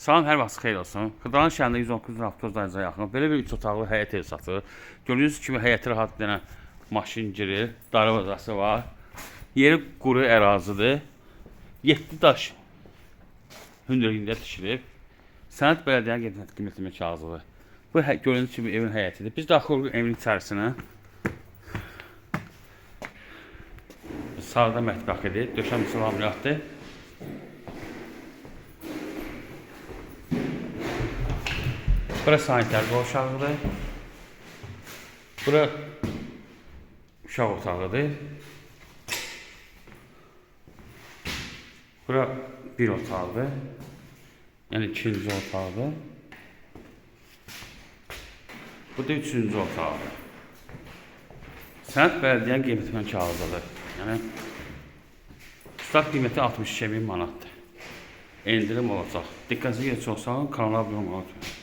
Salam, hər vaxt xeyir olsun. Xırdalan şəhərində 119 avtozlarınıza yaxın belə bir 3 otaqlı həyət ev satılır. Gördüyünüz kimi həyətə rahat bir dənə maşın girir, darvazası var. Yeri quru ərazidir. 7 daş hündürlüyündə tikilib. Sənəd Bələdiyyənin qiymətli kağızıdır. Bu gördüyünüz kimi evin həyətidir. Biz daxil oluruq evin içərisinə. Sağda mətbəx idi, döşəməsi laminatdır. Bura sanitər qovşağıdır. Bura uşaq otağıdır. Bura bir otaqdır. Yəni ikinci otaqdır. Bu da üçüncü otaqdır. Sənəd Bələdiyyənin qiymətli kağızıdır. Yəni start qiyməti 62.000 manatdır. Endirim olacaq. Diqqətinizi yetişdirsin, kanala abunə olmayı unutmayın.